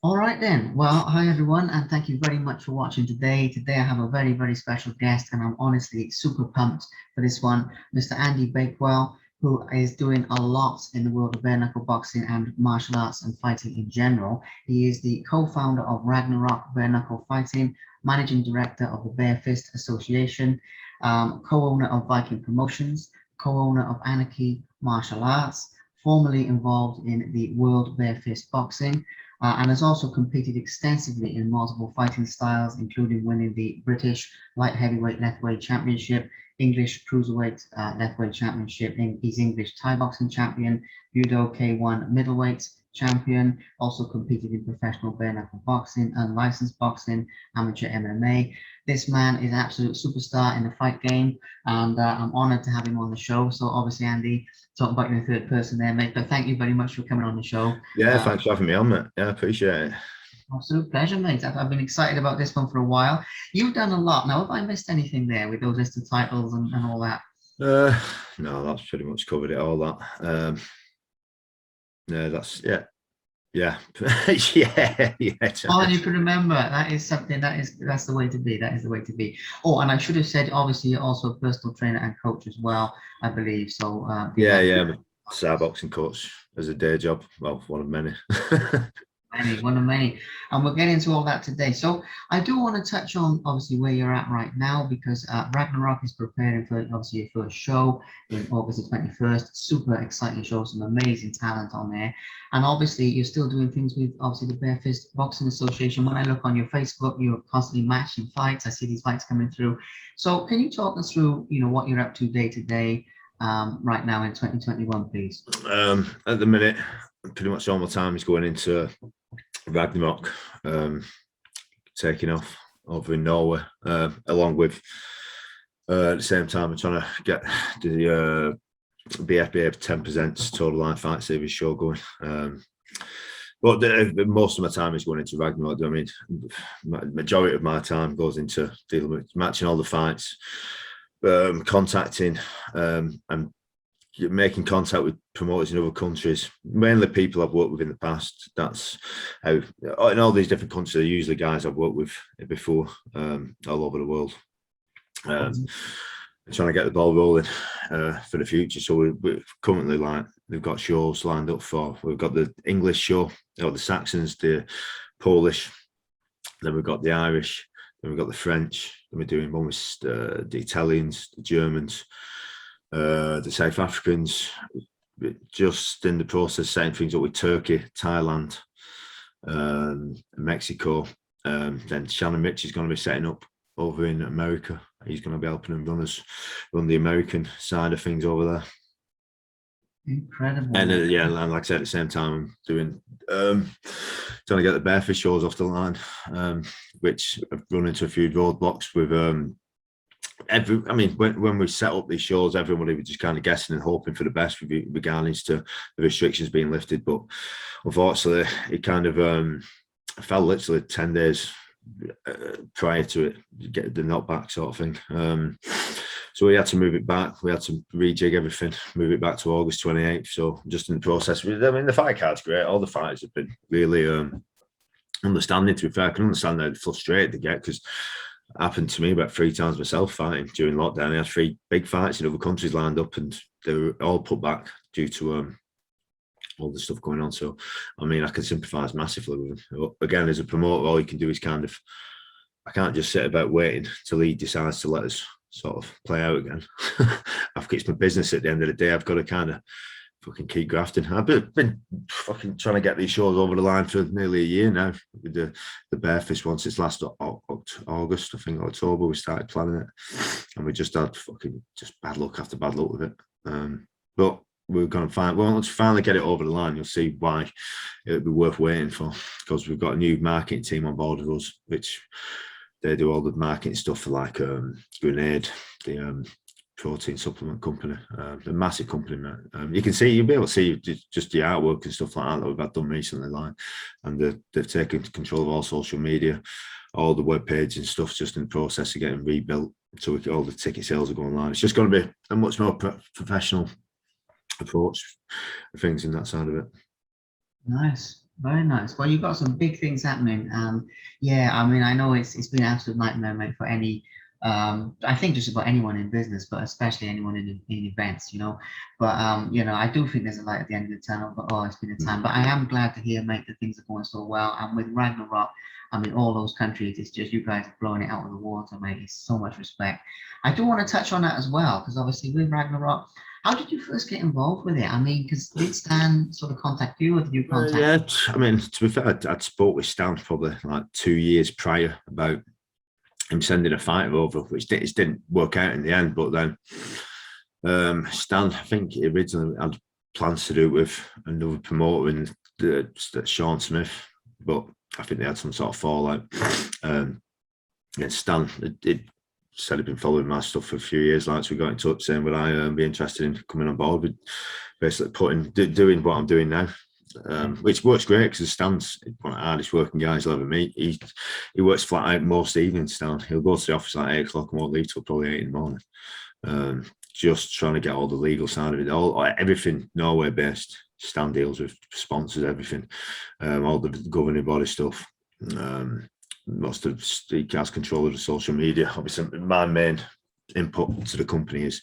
All right then. Well, hi everyone, and thank you very much for watching today. Today I have a very, very special guest, and I'm honestly super pumped for this one, Mr. Andy Bakewell, who is doing a lot in the world of bare knuckle boxing and martial arts and fighting in general. He is the co-founder of Ragnarok Bare Knuckle Fighting, managing director of the Bare Fist Association, co-owner of Viking Promotions, co-owner of Anarchy Martial Arts, formerly involved in the World Bare Fist Boxing and has also competed extensively in multiple fighting styles, including winning the British Light Heavyweight Lethweight Championship, English Cruiserweight Lethweight Championship, he's English Thai boxing champion, Judo K1 middleweight champion, also competed in professional bare knuckle boxing, unlicensed boxing, amateur MMA. This man is an absolute superstar in the fight game, and I'm honored to have him on the show. So obviously, Andy, talk about your third person there, mate. But thank you very much for coming on the show. Yeah, thanks for having me on, mate. Yeah, I appreciate it. Absolute pleasure, mate. I've been excited about this one for a while. You've done a lot. Now, have I missed anything there with those listed titles and all that? Uh, no, that's pretty much covered it all. That. No, yeah, yeah. Oh, you can remember. That is something that's the way to be. That is the way to be. Oh, and I should have said, obviously, you're also a personal trainer and coach as well, I believe. So, Yeah. I'm a Star boxing coach as a day job. Well, one of many. one of many, and we'll get into all that today. So I do want to touch on obviously where you're at right now because Ragnarok is preparing for obviously your first show in August the 21st. Super exciting show, some amazing talent on there, and obviously you're still doing things with obviously the Bare Fist Boxing Association. When I look on your Facebook, you're constantly matching fights. I see these fights coming through. So can you talk us through, what you're up to day to day right now in 2021, please? At the minute, pretty much all my time is going into Ragnarok, taking off over in Norway, along with at the same time I'm trying to get the BFBA 10% Total Line Fight Series show going. But most of my time is going into Ragnarok. I mean, majority of my time goes into dealing with matching all the fights, contacting and making contact with promoters in other countries, mainly people I've worked with in the past. That's how in all these different countries are usually guys I've worked with before, all over the world. Trying to get the ball rolling for the future. So we're currently we've got shows lined up for. We've got the English show, the Saxons, the Polish, then we've got the Irish, then we've got the French, then we're doing one with the Italians, the Germans, the South Africans. Just in the process setting things up with Turkey, Thailand, Mexico. Then Shannon Mitch is going to be setting up over in America. He's going to be helping them run the American side of things over there. Incredible. And and like I said, at the same time, I'm doing trying to get the barefoot shows off the line, which I've run into a few roadblocks with. When we set up these shows, everybody was just kind of guessing and hoping for the best regarding to the restrictions being lifted. But unfortunately, it kind of fell literally 10 days prior to it, get the knockback sort of thing. So we had to move it back. We had to rejig everything, move it back to August 28th. So just in the process, I mean, the fight card's great. All the fighters have been really understanding. To be fair, I can understand how frustrated they get because it happened to me about 3 times myself fighting during lockdown. I had 3 big fights in other countries lined up, and they were all put back due to all the stuff going on. So, I mean, I can sympathise massively with him. Again, as a promoter, all you can do is I can't just sit about waiting till he decides to let us sort of play out again. It's my business at the end of the day. I've got to kind of fucking keep grafting. I've been fucking trying to get these shows over the line for nearly a year now with the Barefist one since last August, I think October we started planning it, and we just had fucking just bad luck after bad luck with it. But we're going to once we finally get it over the line, you'll see why it'll be worth waiting for, because we've got a new marketing team on board with us, which they do all the marketing stuff for like Grenade, the protein supplement company, a massive company, man. You'll be able to see just the artwork and stuff like that we've had done recently, and they've taken control of all social media, all the web page and stuff, just in the process of getting rebuilt. So all the ticket sales are going live. It's just going to be a much more professional approach of things in that side of it. Nice. Very nice. Well, you've got some big things happening. Yeah, I mean, I know it's been an absolute nightmare, mate, for any I think just about anyone in business, but especially anyone in events, you know. But you know, I do think there's a light at the end of the tunnel, but oh, it's been a Mm. time. But I am glad to hear, mate, that things are going so well. And with Ragnarok, I mean, all those countries, it's just you guys are blowing it out of the water, mate. It's so much respect. I do want to touch on that as well, because obviously with Ragnarok, how did you first get involved with it? I mean, because did Stan sort of contact you, or did you contact? Yeah, I mean, to be fair, I'd spoke with Stan probably like 2 years prior about him sending a fighter over, which didn't work out in the end. But then Stan, I think he originally had plans to do it with another promoter in Sean Smith, but I think they had some sort of fallout. Yeah, Stan it said he'd been following my stuff for a few years. Like, so we got in touch saying would I be interested in coming on board with basically doing what I'm doing now. Which works great because Stan's one of the hardest working guys I'll ever meet. He works flat out most evenings. Stan, he'll go to the office at 8 o'clock and won't leave till probably 8 in the morning. Just trying to get all the legal side of it, everything Norway based. Stan deals with sponsors, everything, all the governing body stuff. Most of he has control of the social media. Obviously, my main input to the company is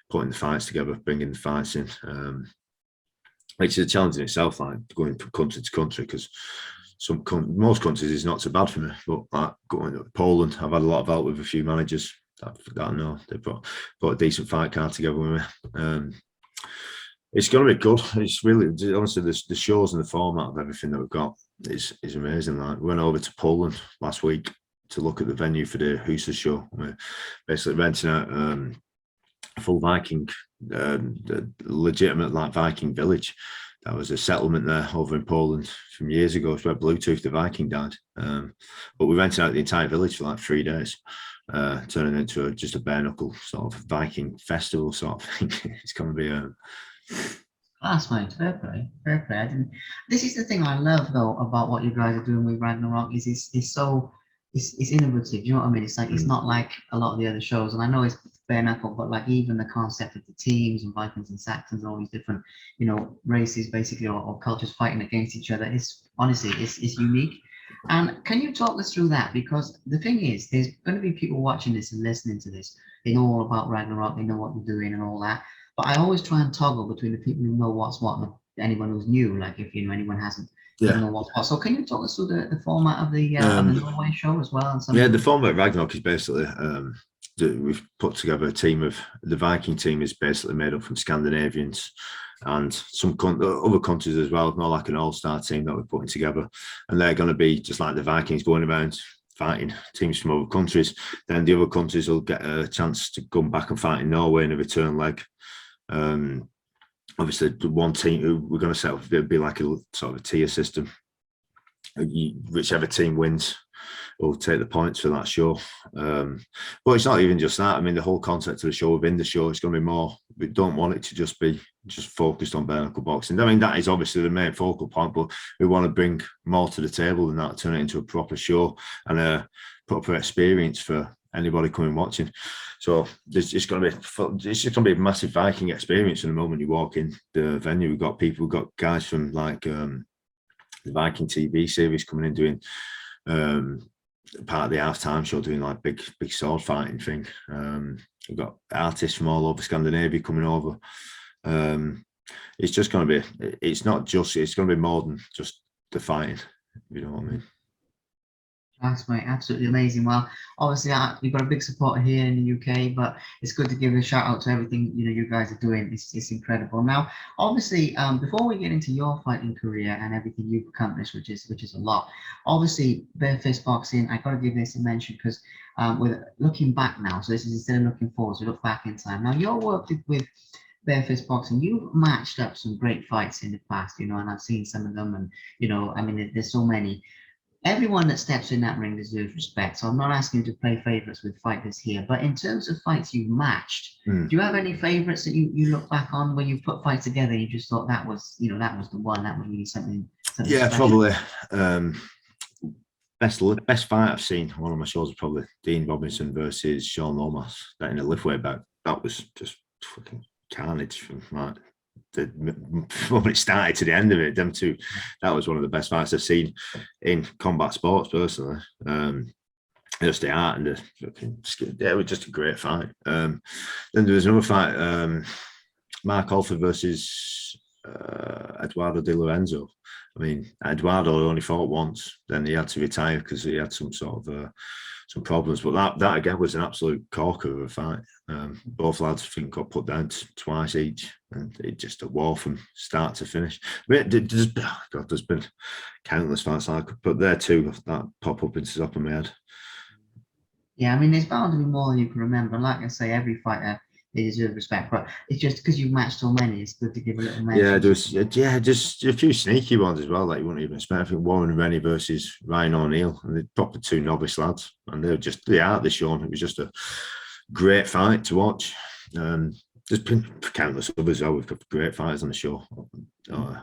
putting the fights together, bringing the fights in. Which is a challenge in itself, like going from country to country, because most countries is not so bad for me. But like going to Poland, I've had a lot of help with a few managers that I know. They put a decent fight card together with me. It's going to be good. It's really, honestly, the shows and the format of everything that we've got is amazing. Like, we went over to Poland last week to look at the venue for the Husa show. We're basically renting out a full Viking, legitimate like Viking village. That was a settlement there over in Poland from years ago. It's where Bluetooth the Viking died. But we rented out the entire village for like 3 days, turning it into just a bare knuckle sort of Viking festival sort of thing. It's going to be a Class, mate. Fair play. Fair play. This is the thing I love though about what you guys are doing with Ragnarok is it's so it's innovative. You know what I mean? It's like it's not like a lot of the other shows, and I know it's bare knuckle, but like even the concept of the teams and Vikings and Saxons and all these different, you know, races basically or cultures fighting against each other. It's honestly it's unique. And can you talk us through that? Because the thing is, there's going to be people watching this and listening to this. They know all about Ragnarok. They know what you're doing and all that. But I always try and toggle between the people who know what's what and anyone who's new, like if you know anyone hasn't doesn't yeah. know what's what. So can you talk us through the format of the Norway show as well? And some Yeah, the format of Ragnarok is basically we've put together a team of the Viking team is basically made up from Scandinavians and some other countries as well, not like an all-star team that we're putting together, and they're going to be just like the Vikings going around fighting teams from other countries. Then the other countries will get a chance to come back and fight in Norway in a return leg. Obviously, the one team who we're going to set up, it'll be like a sort of a tier system. Whichever team wins will take the points for that show. But it's not even just that. I mean, the whole concept of the show within the show is going to be more. We don't want it to just be focused on bare knuckle boxing. I mean, that is obviously the main focal point, but we want to bring more to the table than that, turn it into a proper show and a proper experience for anybody coming watching. So it's just going to be a massive Viking experience from the moment you walk in the venue. We've got guys from like the Viking TV series coming in doing part of the halftime show, doing like big sword fighting thing. We've got artists from all over Scandinavia coming over. It's just going to be. It's not just. It's going to be more than just the fighting. You know what I mean? That's mate, absolutely amazing. Well, obviously we've got a big supporter here in the UK, but it's good to give a shout out to everything you know you guys are doing. It's incredible. Now, obviously, before we get into your fighting career and everything you've accomplished, which is a lot. Obviously, bare fist boxing. I got to give this a mention because with looking back now, so this is instead of looking forward, so look back in time. Now, your work with bare fist boxing, you've matched up some great fights in the past, you know, and I've seen some of them, and you know, I mean, there's so many. Everyone that steps in that ring deserves respect. So I'm not asking you to play favorites with fighters here, but in terms of fights you've matched, do you have any favorites that you look back on when you put fights together? You just thought that was, you know, that was the one. That was really something Yeah, special. probably. Best fight I've seen on one of my shows is probably Dean Robinson versus Sean Lomas. That in a liftweight bout. That was just fucking carnage from like the moment it started to the end of it, them two, that was one of the best fights I've seen in combat sports personally. Just the art and it was just a great fight. Then there was another fight, Mark Alford versus Eduardo De Lorenzo. I mean, Eduardo only fought once, then he had to retire because he had some sort of some problems. But that again was an absolute corker of a fight. Both lads, I think, got put down twice each, and it just a war from start to finish. I mean, there's been countless fights I could put there too that pop up into the top of my head. Yeah, I mean, there's bound to be more than you can remember. And like I say, every fighter they deserve respect, but it's just because you've matched so many, it's good to give a little mention. Yeah, just a few sneaky ones as well that you wouldn't even expect. I think Warren Rennie versus Ryan O'Neill, and they're proper two novice lads, and they're just the art they shown. It was just a great fight to watch. There's been countless others. We've got great fighters on the show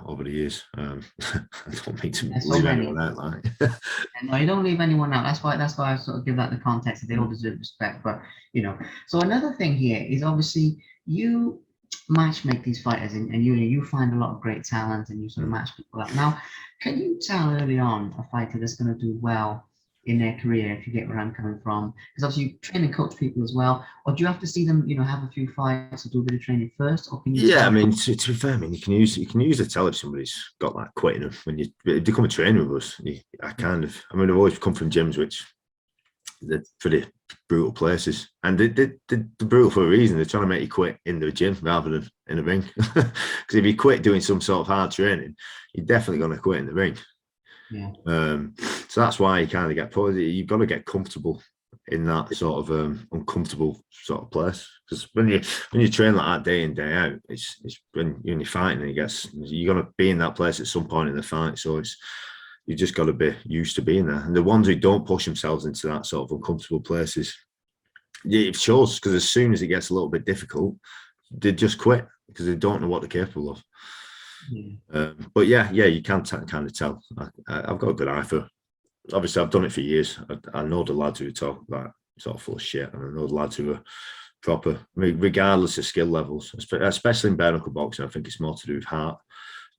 over the years. I don't mean to leave anyone out. Like, no, you don't leave anyone out. That's why I sort of give that the context that they all deserve respect. But so another thing here is obviously you matchmake these fighters, and you find a lot of great talent, and you sort of match people up. Now, can you tell early on a fighter that's going to do well in their career, if you get where I'm coming from? Because obviously you train and coach people as well, or do you have to see them, have a few fights or do a bit of training first, or can you? Yeah, I mean, to be fair, I mean, you can use to tell if somebody's got that quit in them. When you become a trainer with us, I've always come from gyms which they're pretty brutal places, and they're brutal for a reason. They're trying to make you quit in the gym rather than in the ring. Because if you quit doing some sort of hard training, you're definitely going to quit in the ring. Yeah. So that's why you kind of get put. You've got to get comfortable in that sort of uncomfortable sort of place. Because when you train like that day in day out, it's when you're fighting, and you're going to be in that place at some point in the fight. So you just got to be used to being there. And the ones who don't push themselves into that sort of uncomfortable places, it shows, because as soon as it gets a little bit difficult, they just quit because they don't know what they're capable of. But yeah, you can kind of tell. I've got a good eye for. Obviously, I've done it for years. I know the lads who talk like sort of full of shit, and I know the lads who are proper. I mean, regardless of skill levels, especially in bare knuckle boxing, I think it's more to do with heart.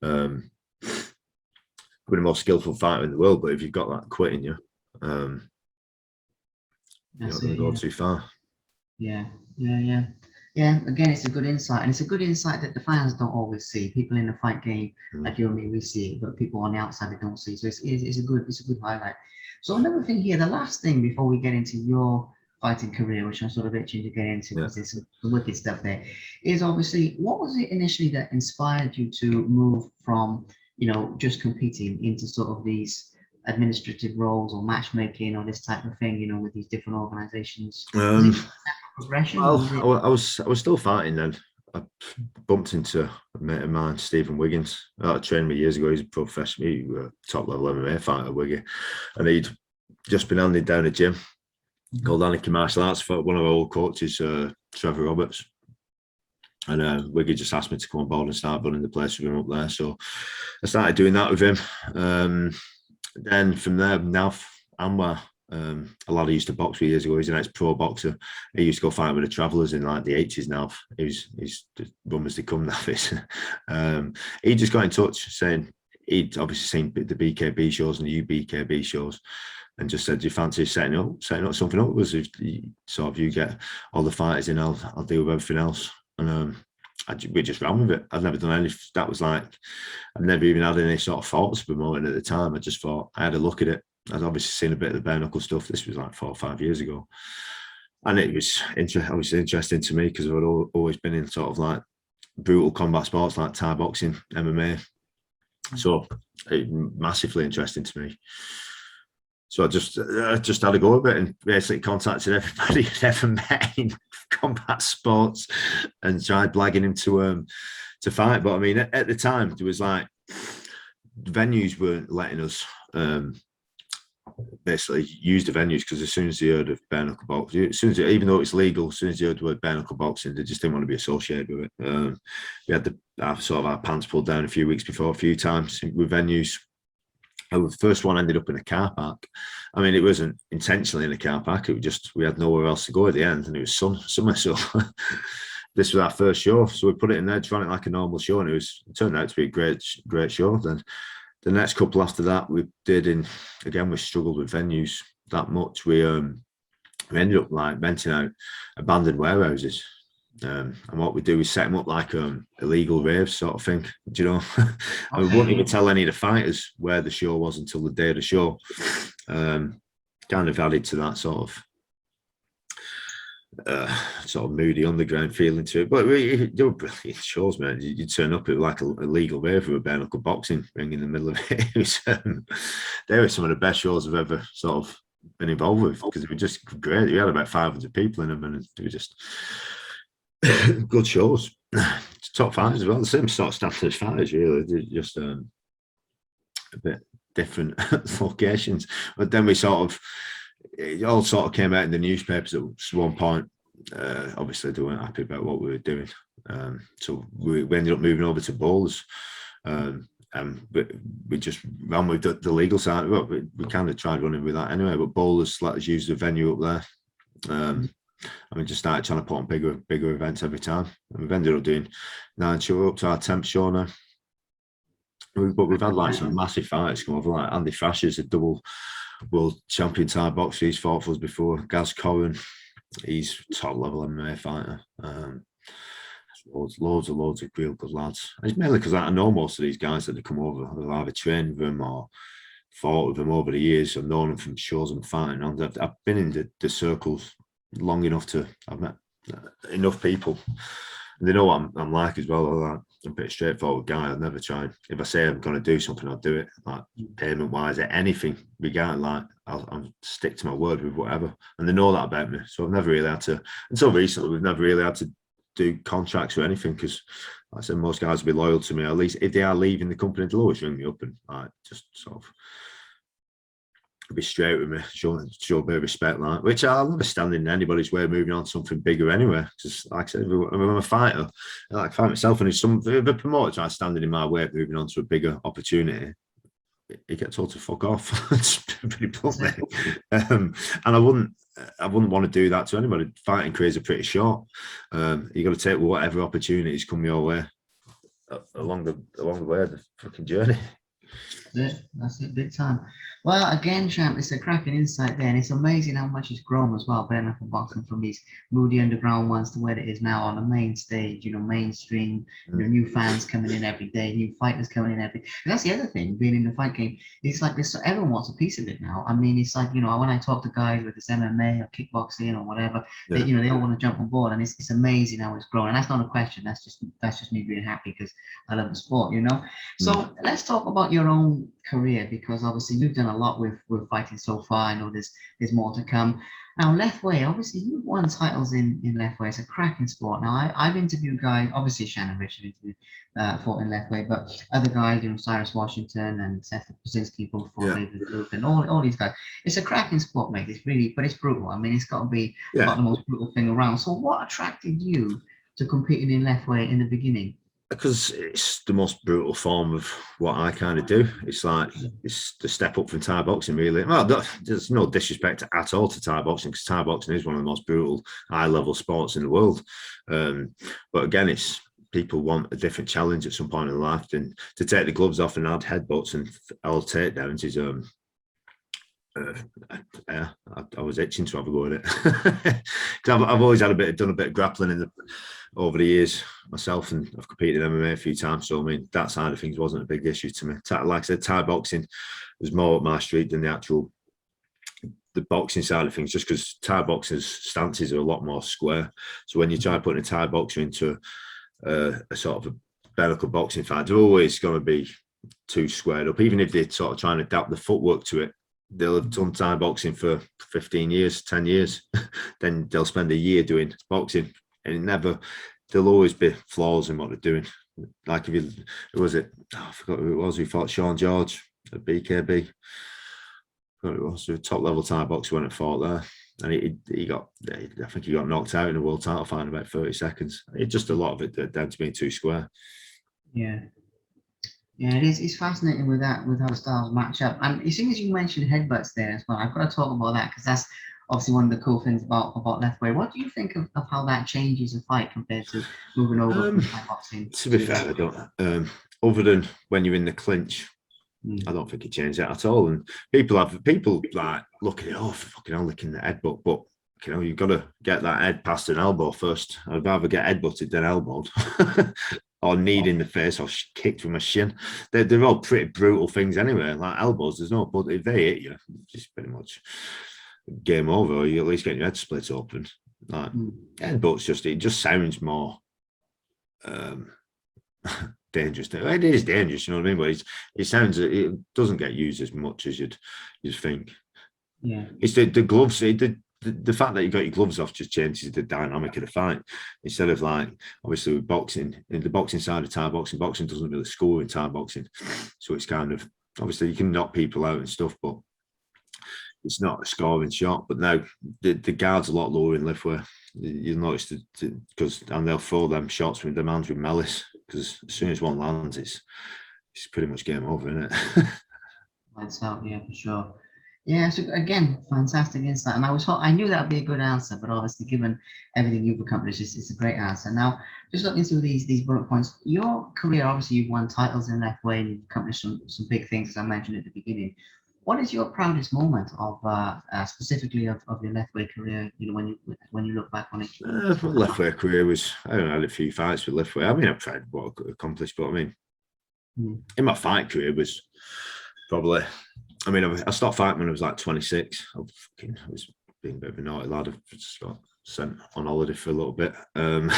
We're the most skillful fighter in the world, but if you've got that quit in you, you're not going to go too far. Yeah. Again, it's a good insight, and it's a good insight that the fans don't always see. People in the fight game, like you and me, we see it, but people on the outside they don't see. So it's a good highlight. So another thing here, the last thing before we get into your fighting career, which I'm sort of itching to get into because there's some wicked stuff there, is obviously what was it initially that inspired you to move from just competing into sort of these administrative roles or matchmaking or this type of thing, with these different organizations? Progression? Well, I was still fighting then. I bumped into a mate of mine, Stephen Wiggins. I trained me years ago. He's a professional, top level MMA fighter, Wiggy, and he'd just been handed down a gym called Anarchy Martial Arts for one of our old coaches, Trevor Roberts. And Wiggy just asked me to come on board and start running the place with him up there. So I started doing that with him. Then from there, now Anwar, a lad who used to box me years ago, he's an ex-pro boxer. He used to go fight with the Travellers in like the 80s now. He's run as they come now. He just got in touch saying he'd obviously seen the BKB shows and the UBKB shows, and just said, do you fancy setting up something up? Was if you get all the fighters in, I'll deal with everything else. And we just ran with it. I'd never done any. That was like, I'd never even had any sort of thoughts of promoting at the time. I just thought, I had a look at it. I'd obviously seen a bit of the bare knuckle stuff. This was like 4 or 5 years ago, and it was obviously interesting to me because I'd always been in sort of like brutal combat sports like Thai boxing, MMA. So it massively interesting to me. So I just had a go of it and basically contacted everybody I'd ever met in combat sports and tried blagging him to fight. But I mean, at the time, there was like venues weren't letting us basically use the venues because as soon as they heard of bare knuckle boxing, even though it's legal, as soon as they heard the word bare knuckle boxing, they just didn't want to be associated with it. We had our pants pulled down a few weeks before, a few times with venues. The first one ended up in a car park. I mean, it wasn't intentionally in a car park. It was just we had nowhere else to go at the end, and it was summer. So this was our first show, so we put it in there, trying it like a normal show, and it turned out to be a great show. Then the next couple after that, we struggled with venues that much. We ended up like renting out abandoned warehouses. And what we do is set them up like illegal raves sort of thing, do you know? And we wouldn't even tell any of the fighters where the show was until the day of the show. Kind of added to that sort of moody underground feeling to it. But they were brilliant shows, man. You turn up at like a legal rave with a bare knuckle boxing ring in the middle of it. They were some of the best shows I've ever sort of been involved with, because they were just great. We had about 500 people in them, and they were just good shows. Top fighters as well, the same sort of status as fighters, really. They're just a bit different locations. But then it all sort of came out in the newspapers at one point. Obviously, they weren't happy about what we were doing. So we ended up moving over to bowlers. But we just ran with the legal side. Well, we kind of tried running with that anyway, but bowlers let us use the venue up there. And we just started trying to put on bigger events every time. And we've ended up doing 9 shows, up to our 10th show now. But we've had like some massive fighters come over, like Andy Thrasher's a double world champion Thai boxer. He's fought for us before. Gaz Corrin, he's top level MMA fighter. Loads of real good lads. And it's mainly because I know most of these guys that they come over. I've either trained with them or fought with them over the years. I've known them from shows and fighting. I've been in the circles long enough to I've met enough people, and they know what I'm like as well. I'm a bit straightforward guy. I'd never try. If I say I'm going to do something, I'll do it. Like payment wise, anything, regarding like I'll stick to my word with whatever, and they know that about me. So I've never really had to. Until recently, we've never really had to do contracts or anything, because like I said, most guys will be loyal to me. At least if they are leaving the company, they'll always ring me up and like just sort of be straight with me, show a bit of respect, like, which I'll never stand in anybody's way of moving on to something bigger anyway. Because, like I said, I'm a fighter. I like fight myself, and if a promoter tries standing in my way of moving on to a bigger opportunity, he gets told to fuck off. It's pretty bluntly. And I wouldn't want to do that to anybody. Fighting careers are pretty short. You got to take whatever opportunities come your way along the way of the fucking journey. That's it, big time. Well, again, champ, it's a cracking insight there, and it's amazing how much it's grown as well. Bare knuckle boxing from these moody underground ones to where it is now on the main stage, mainstream. New fans coming in every day, new fighters coming in every day. And that's the other thing, being in the fight game. It's like this. Everyone wants a piece of it now. I mean, it's like when I talk to guys with this MMA or kickboxing or whatever, they all want to jump on board, and it's amazing how it's grown. And that's not a question. That's just me being happy because I love the sport, So let's talk about your own career, because obviously you've done a lot with fighting so far. I know there's more to come. Now, Leftway, obviously you've won titles in Leftway. It's a cracking sport. Now, I've interviewed guys, obviously Shannon Richard fought in Leftway, but other guys, Cyrus Washington and Seth Brzezinski both fought David Luke, and all these guys. It's a cracking sport, mate. It's really, but it's brutal. I mean, it's got to be about the most brutal thing around. So what attracted you to competing in Leftway in the beginning? Because it's the most brutal form of what I kind of do. It's like it's the step up from Thai boxing, really. Well, there's no disrespect at all to Thai boxing, because Thai boxing is one of the most brutal, high-level sports in the world. But again, it's people want a different challenge at some point in life, and to take the gloves off and add headbutts and all takedowns is I was itching to have a go at it, because I've always done a bit of grappling over the years myself, and I've competed in MMA a few times. So I mean, that side of things wasn't a big issue to me. Like I said, Thai boxing was more up my street than the boxing side of things, just because Thai boxers' stances are a lot more square. So when you try putting a Thai boxer into a sort of a bare knuckle boxing fight, they're always going to be too squared up. Even if they sort of try and adapt the footwork to it, they'll have done Thai boxing for 15 years, 10 years. Then they'll spend a year doing boxing, and there'll always be flaws in what they're doing. Like who was it? I forgot who it was. Who fought Sean George at BKB? I forgot who it was. A top level Thai boxer went and fought there, and he got knocked out in a world title fight in about 30 seconds. It's just a lot of it down to being too square. Yeah, it is. It's fascinating with how the styles match up. And as soon as you mentioned headbutts there as well, I've got to talk about that, because that's obviously one of the cool things about left way. What do you think of how that changes a fight compared to moving over from Thai boxing To be to fair, I left way? don't. Other than when you're in the clinch, I don't think it changed that at all. And people like look at it, oh, fucking hell, licking the headbutt, but you've got to get that head past an elbow first. I'd rather get headbutted than elbowed, or kneed in the face, or kicked with my shin. They're all pretty brutal things anyway. Like elbows, there's no, but if they hit you, just pretty much game over. Or you at least get your head split open. Like headbutts, it just sounds more dangerous. It is dangerous, you know what I mean? But it doesn't get used as much as you'd think. Yeah, it's the gloves. The fact that you got your gloves off just changes the dynamic of the fight. Instead of like obviously with boxing, in the boxing side of Thai boxing doesn't really score in Thai boxing, so it's kind of obviously you can knock people out and stuff, but it's not a scoring shot. But now the guard's a lot lower in liftweight. You'll notice and they'll throw them shots with their hands with malice, because as soon as one lands, it's pretty much game over, isn't it? lights out. Yeah, for sure. Yeah, so again, fantastic insight. And I knew that would be a good answer, but obviously, given everything you've accomplished, it's a great answer. Now, just looking through these bullet points, your career, obviously, you've won titles in left way and you've accomplished some big things, as I mentioned at the beginning. What is your proudest moment of specifically of your left way career? When you look back on it. Left way career was, I don't know, I had a few fights with left way. I mean, I've tried what I could accomplish, but I mean, in my fight career was probably. I mean, I stopped fighting when I was like 26. I was being a bit of a naughty lad. I just got sent on holiday for a little bit. Then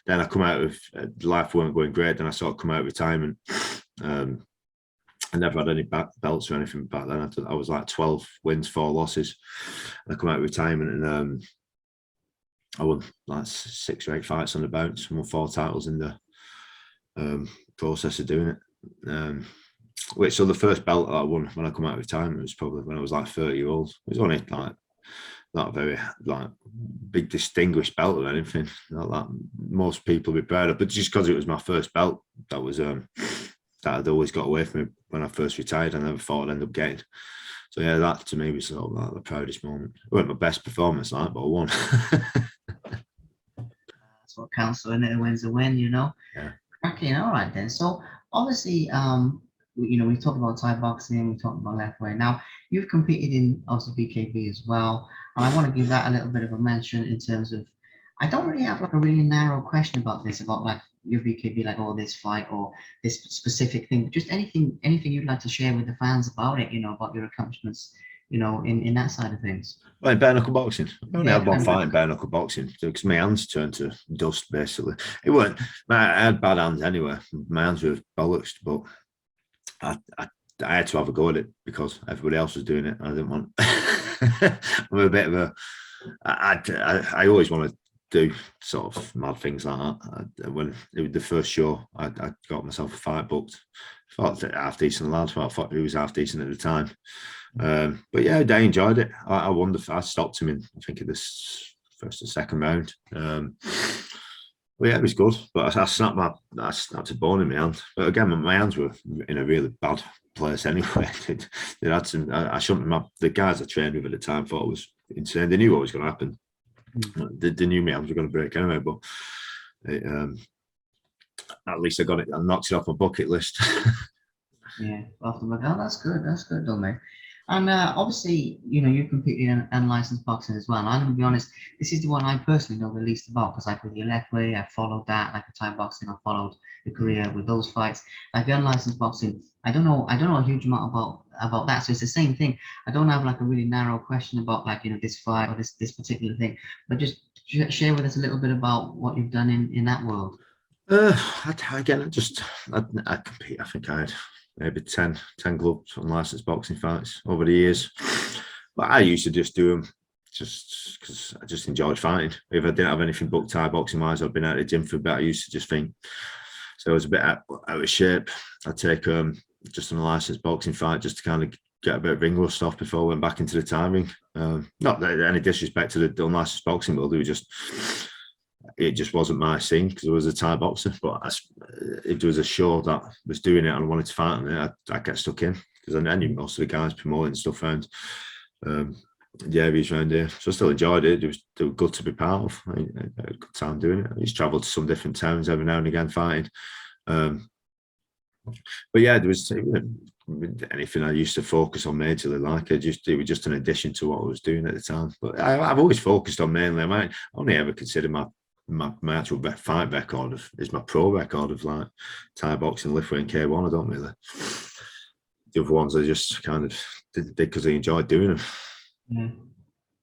I come out of life weren't going great. Then I sort of come out of retirement. I never had any belts or anything back then. I was like 12 wins, 4 losses. And I come out of retirement and I won like 6 or 8 fights on the bounce. Won 4 titles in the process of doing it. So the first belt that I won when I come out of retirement was probably when I was like 30-year-old. It was only like not a very like big distinguished belt or anything. Not that most people would be proud of, but just because it was my first belt, that was that I'd always got away from me when I first retired. I never thought I'd end up getting. So yeah, that to me was sort of like the proudest moment. It wasn't my best performance, like, but I won. That's what counts. So a win's a win, Yeah. Okay, all right then. So obviously, we talked about Thai boxing, we talked about left way. Now you've competed in also BKB as well, and I want to give that a little bit of a mention in terms of. I don't really have like a really narrow question about this, about like your BKB, like this fight or this specific thing. But just anything you'd like to share with the fans about it, about your accomplishments, in that side of things. Well, in bare knuckle boxing, I only had one and- fight in bare knuckle boxing because my hands turned to dust. Basically, it weren't. I had bad hands anyway. My hands were bollocks, but I had to have a go at it because everybody else was doing it. I didn't want. I'm a bit of a. I always want to do sort of mad things like that. When it was the first show, I got myself a fight booked. Thought half decent lad. I thought he was half decent at the time. But yeah, I enjoyed it. I won. I stopped him in, I think, in this first or second round. Well, yeah, it was good, but I snapped a bone in my hand. But again, my hands were in a really bad place anyway. They had some. I shouldn't have. The guys I trained with at the time thought it was insane. They knew what was going to happen. They knew my hands were going to break anyway. But at least I got it. I knocked it off my bucket list. Yeah, off the back. Oh, that's good. That's good, though, mate. And obviously, you competed in unlicensed boxing as well. And I'm going to be honest, this is the one I personally know the least about because like with your left way, I followed that. Like the Thai boxing, I followed the career with those fights. Like the unlicensed boxing, I don't know a huge amount about that. So it's the same thing. I don't have like a really narrow question about like this fight or this particular thing, but just share with us a little bit about what you've done in that world. Again, I compete. I think I had maybe 10 gloves unlicensed boxing fights over the years. But I used to just do them just because I just enjoyed fighting. If I didn't have anything booked Thai boxing wise, I've been at the gym for a bit. I used to just think, so I was a bit out of shape. I'd take just an unlicensed boxing fight just to kind of get a bit of ring rust off before I went back into the timing. Not that any disrespect to the unlicensed boxing world, it just wasn't my scene because I was a Thai boxer. But if there was a show that was doing it and I wanted to fight on it, I'd get stuck in because I knew most of the guys promoting stuff around the areas around here. So I still enjoyed it. They were good to be part of. I had a good time doing it. I used to travel to some different towns every now and again fighting. But yeah, there was anything I used to focus on majorly. Like it was just an addition to what I was doing at the time. But I've always focused on mainly. I might only ever consider my actual fight record is my pro record of like Thai boxing, Lithuanian K1. I don't really. The other ones I just kind of did because I enjoyed doing them.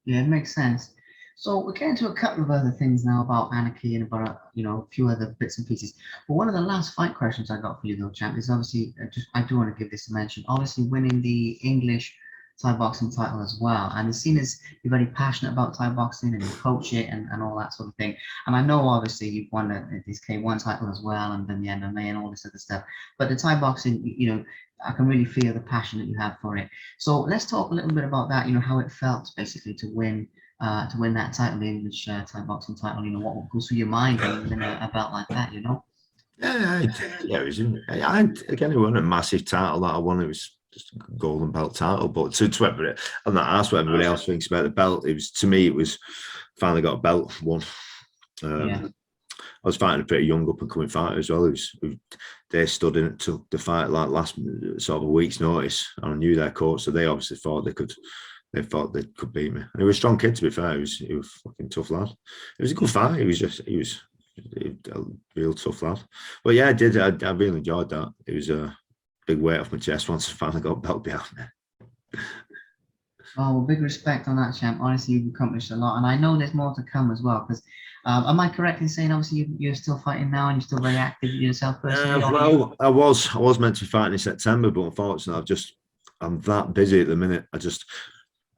Yeah, it makes sense. So we're getting to a couple of other things now about anarchy and about a few other bits and pieces. But one of the last fight questions I got for you though, champ, is obviously I do want to give this a mention. Obviously, winning the English Thai boxing title as well, and it's seen as you're very passionate about Thai boxing and you coach it and all that sort of thing. And I know obviously you've won this K1 title as well, and then the MMA and all this other stuff. But the Thai boxing, I can really feel the passion that you have for it. So let's talk a little bit about that. How it felt basically to win that title, the English Thai boxing title. What goes through your mind when you win a belt like that. Yeah, it was. Again, it wasn't a massive title that I won. It was just a golden belt title. But to everybody, I'm not asked what everybody else thinks about the belt. It was, to me, it was finally got a belt won. I was fighting a pretty young up and coming fighter as well. They stood in it to the fight like last sort of a week's notice, and I knew their coach, so they obviously thought they could. They thought they could beat me. And he was a strong kid, to be fair. He was a fucking tough lad. It was a good fight. He was a real tough lad. But yeah, I did. I really enjoyed that. It was a big weight off my chest once I finally got belt behind me. Oh, well, big respect on that, champ. Honestly, you've accomplished a lot, and I know there's more to come as well. Because, am I correct in saying obviously you're still fighting now and you're still very active yourself personally? Well, I was meant to be fighting in September, but unfortunately, I'm that busy at the minute.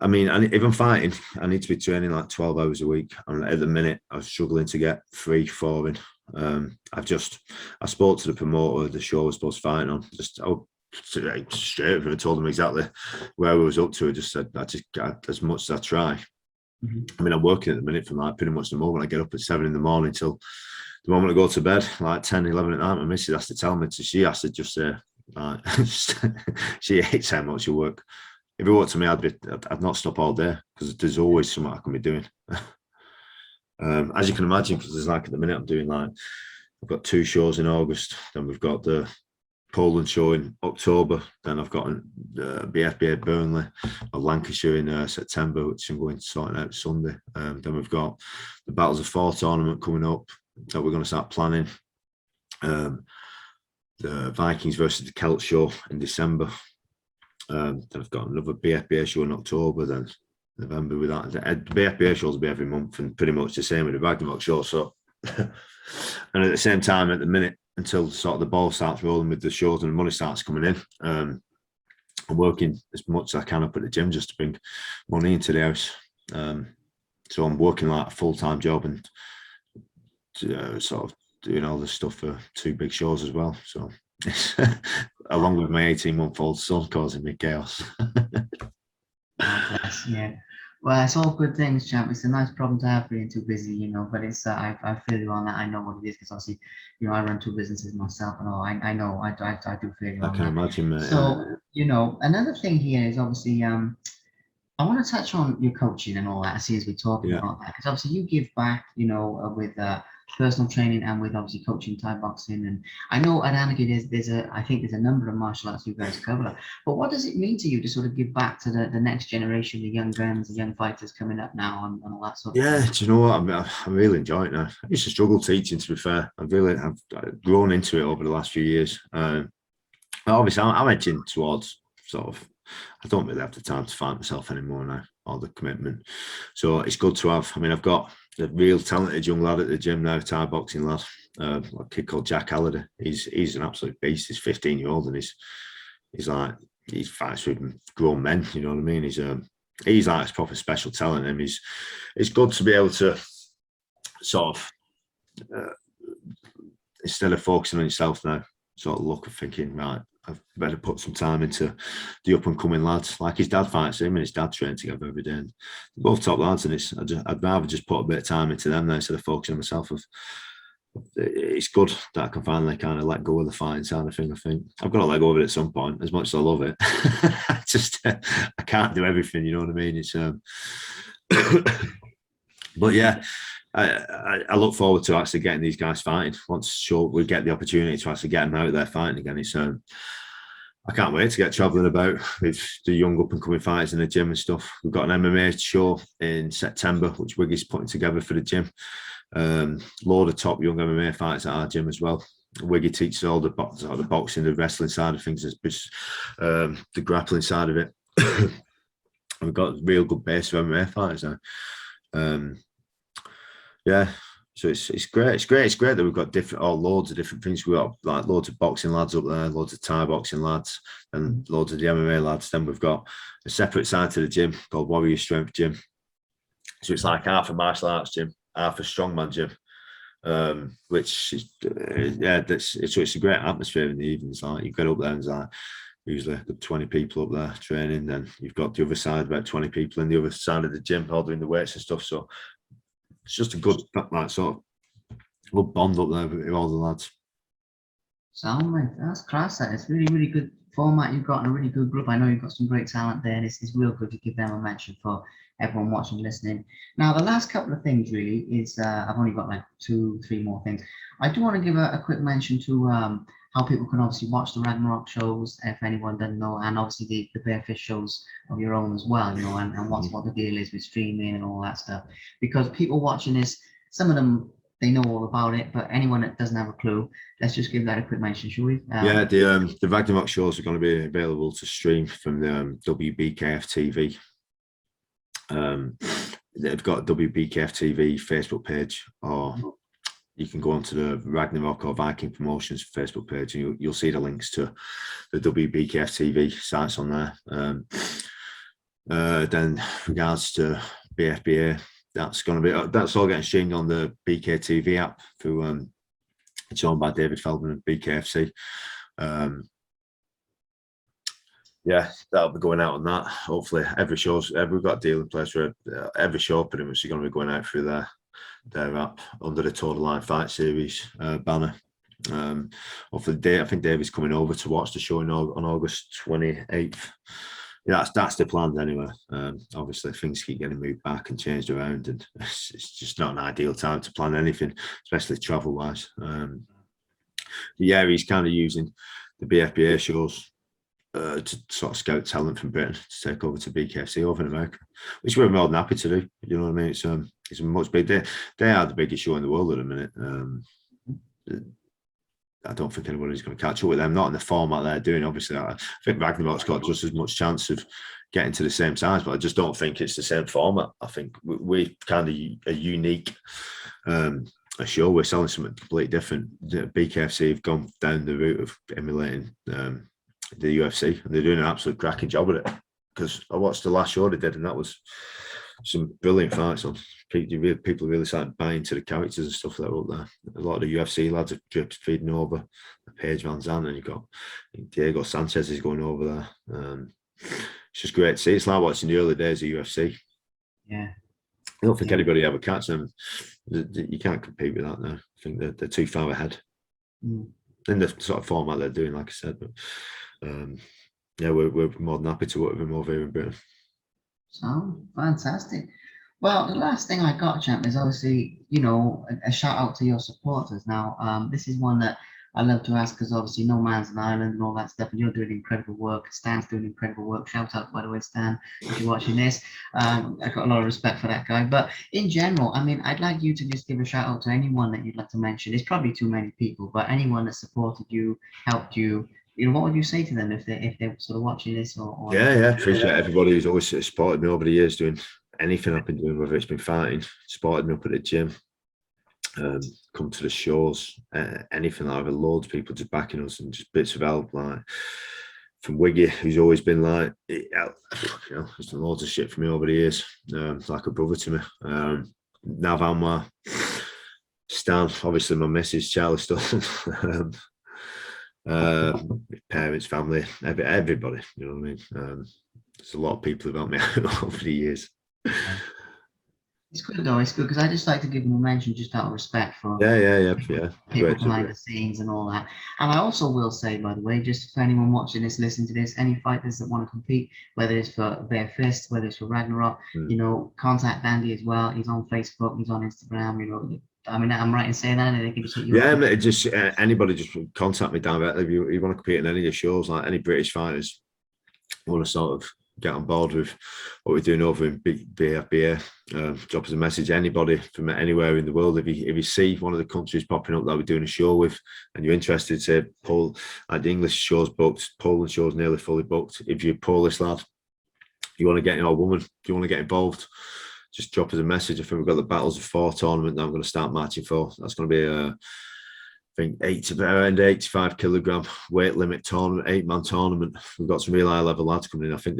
I mean, if I'm fighting, I need to be training like 12 hours a week. And at the minute, I'm struggling to get 3, 4 in. I spoke to the promoter of the show I was supposed to fight on. Straight I told him exactly where I was up to. I just said, I just got as much as I try. Mm-hmm. I mean, I'm working at the minute from like pretty much the moment I get up at 7 in the morning till the moment I go to bed, like 10, 11 at night. My missus has to tell me, she has to just say, she hates how much you work. If it worked to me, I'd not stop all day because there's always something I can be doing. As you can imagine, because there's like at the minute I'm doing like, I've got 2 shows in August, then we've got the Poland show in October, then I've got BFBA Burnley or Lancashire in September, which I'm going to sort out Sunday. Then we've got the Battles of Four tournament coming up that we're going to start planning. The Vikings versus the Celt show in December. Then I've got another BFBA show in October, then November with that. The BFBA shows will be every month and pretty much the same with the Ragnarok show. So, and at the same time, at the minute, until sort of the ball starts rolling with the shows and the money starts coming in, I'm working as much as I can up at the gym just to bring money into the house. So I'm working like a full-time job and sort of doing all this stuff for 2 big shows as well. So along with my 18-month-old son causing me chaos. Yes, yeah. Well, it's all good things, champ. It's a nice problem to have being too busy, but it's I feel you on that. I know what it is because obviously, I run 2 businesses myself, and I know I do feel you on that. I can imagine, mate. So another thing here is obviously I want to touch on your coaching and all that as we're talking about that because obviously you give back, with personal training and with obviously coaching Thai boxing. And I know at Anarchy I think there's a number of martial arts you guys cover. But what does it mean to you to sort of give back to the next generation, the young guns, the young fighters coming up now and all that sort of thing? Yeah, do you know what? I'm really enjoying it now. I used to struggle teaching, to be fair. I've grown into it over the last few years. Obviously, I'm edging towards sort of, I don't really have the time to fight myself anymore now, all the commitment. So it's good to have. I mean, I've got a real talented young lad at the gym now, Thai boxing lad, a kid called Jack Halliday. He's an absolute beast. He's 15-year-old and he fights with grown men. You know what I mean? He's like his proper special talent. And it's good to be able to sort of instead of focusing on yourself now, sort of look and thinking, right, I've better put some time into the up and coming lads. Like his dad fights him and his dad train together every day. And they're both top lads, and I'd rather just put a bit of time into them now instead of focusing on myself of it's good that I can finally kind of let go of the fighting side of thing. I think I've got to let go of it at some point, as much as I love it. I can't do everything, you know what I mean? It's but yeah, I look forward to actually getting these guys fighting. Once we get the opportunity to actually get them out there fighting again, it's I can't wait to get travelling about with the young up and coming fighters in the gym and stuff. We've got an MMA show in September, which Wiggy's putting together for the gym. Load of top young MMA fighters at our gym as well. Wiggy teaches all the boxing, the wrestling side of things, the grappling side of it. We've got a real good base of MMA fighters now. Yeah, so it's great. It's great that we've got loads of different things. We've got like loads of boxing lads up there, loads of Thai boxing lads, and loads of the MMA lads. Then we've got a separate side to the gym called Warrior Strength Gym. So it's like half a martial arts gym, half a strongman gym, which is it's a great atmosphere in the evenings. Like you get up there and it's like usually 20 people up there training. Then you've got the other side, about 20 people in the other side of the gym all doing the weights and stuff. So it's just a good like sort of good bond up there with all the lads. Sound man, that's class. It's really good format you've got and a really good group. I know you've got some great talent there, and it's real good to give them a mention for everyone watching and listening. Now, the last couple of things really is I've only got like 2-3 more things. I do want to give a quick mention to how people can obviously watch the Ragnarok shows if anyone doesn't know, and obviously the Barefish shows of your own as well, you know, and what the deal is with streaming and all that stuff. Because people watching this, some of them they know all about it, but anyone that doesn't have a clue, let's just give that a quick mention, shall we? Yeah, the Ragnarok shows are going to be available to stream from the WBKF TV. They've got WBKF TV Facebook page, or you can go onto the Ragnarok or Viking Promotions Facebook page, and you'll see the links to the WBKF TV sites on there. Then regards to BFBA, that's all getting streamed on the BKTV app through it's owned by David Feldman and BKFC. Yeah, that'll be going out on that. Hopefully, we've got a deal in place where every show pretty much is going to be going out through their app under the Total Line Fight Series banner. Hopefully, I think David's coming over to watch the show on August 28th. Yeah, that's the plan anyway. Obviously, things keep getting moved back and changed around, and it's just not an ideal time to plan anything, especially travel-wise. Yeah, he's kind of using the BFBA shows to sort of scout talent from Britain to take over to BKFC over in America, which we're more than happy to do. You know what I mean? It's a much big. They are the biggest show in the world at the minute. I don't think anybody's going to catch up with them, not in the format they're doing. Obviously, I think Ragnarok's got just as much chance of getting to the same size, but I just don't think it's the same format. I think we're kind of a unique a show. We're selling something completely different. The BKFC have gone down the route of emulating the UFC, and they're doing an absolute cracking job at it. Because I watched the last show they did, and that was some brilliant fights on. People really started buying into the characters and stuff that were up there. A lot of the UFC lads are drip feeding over. Paige Van Zandt, and you've got Diego Sanchez is going over there. It's just great to see. It's like watching the early days of UFC. Yeah. I don't think anybody ever catch them. You can't compete with that now. I think they're too far ahead in the sort of format they're doing, like I said. But yeah, we're more than happy to work with them over here in Britain. So fantastic. Well, the last thing I got, champ, is obviously, you know, a shout out to your supporters. Now, this is one that I love to ask because obviously no man's an island and all that stuff, and you're doing incredible work. Stan's doing incredible work. Shout out, by the way, Stan, if you're watching this. I've got a lot of respect for that guy. But in general, I mean, I'd like you to just give a shout out to anyone that you'd like to mention. It's probably too many people, but anyone that supported you, helped you. You know, what would you say to them if they're sort of watching this? Or yeah, appreciate everybody who's always supported me over the years, doing anything I've been doing, whether it's been fighting, supported me up at the gym, come to the shows, anything like that. Loads of people just backing us and just bits of help, like from Wiggy, who's always been like, you know, he's done loads of shit for me over the years, like a brother to me. Nav Anwar, Stan, obviously my missus, Charlie Stone. Parents, family, everybody, you know what I mean? There's a lot of people who've helped me out over the years. It's good though. It's good because I just like to give them a mention just out of respect for Yeah. people Great behind to the scenes and all that. And I also will say, by the way, just for anyone watching this, listening to this, any fighters that want to compete, whether it's for Bare Fist, whether it's for Ragnarok, mm. you know, contact Andy as well. He's on Facebook, he's on Instagram. You know, I mean, I'm right in saying that, and they can just hit you Yeah, up. mate, just anybody just contact me directly if you want to compete in any of the shows, like any British fighters want to sort of get on board with what we're doing over in BFBA. Drop us a message. Anybody from anywhere in the world, if you see one of the countries popping up that we're doing a show with, and you're interested, say like the English show's booked, Poland show's nearly fully booked. If you're a Polish lad, you want to get in, or woman, you want to get involved, just drop us a message. I think we've got the Battles of Four tournament that I'm going to start marching for. That's going to be a I think around 85 kilogram weight limit tournament, 8-man tournament. We've got some real high level lads coming in. I think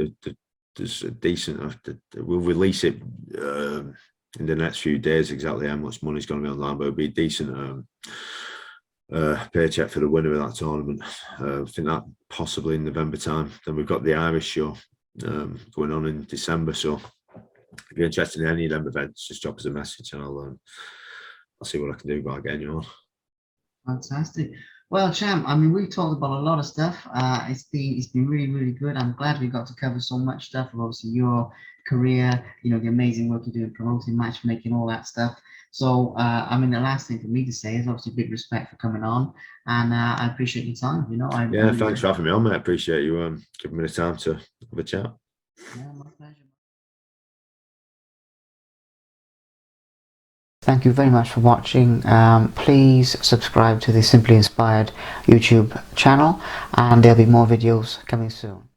there's a decent. We'll release it in the next few days exactly how much money's going to be online, but it'll be a decent paycheck for the winner of that tournament. I think that possibly in November time. Then we've got the Irish show going on in December. So if you're interested in any of them events, just drop us a message and I'll see what I can do about getting you on. Fantastic. Well, champ, I mean, we've talked about a lot of stuff. It's been really, really good. I'm glad we got to cover so much stuff of obviously your career, you know, the amazing work you're doing, promoting, matchmaking, all that stuff. So, I mean, the last thing for me to say is obviously big respect for coming on, and I appreciate your time. You know, I Yeah, really thanks for having me on, mate. I appreciate you giving me the time to have a chat. yeah, my pleasure. Thank you very much for watching. Please subscribe to the Simply Inspired YouTube channel, and there'll be more videos coming soon.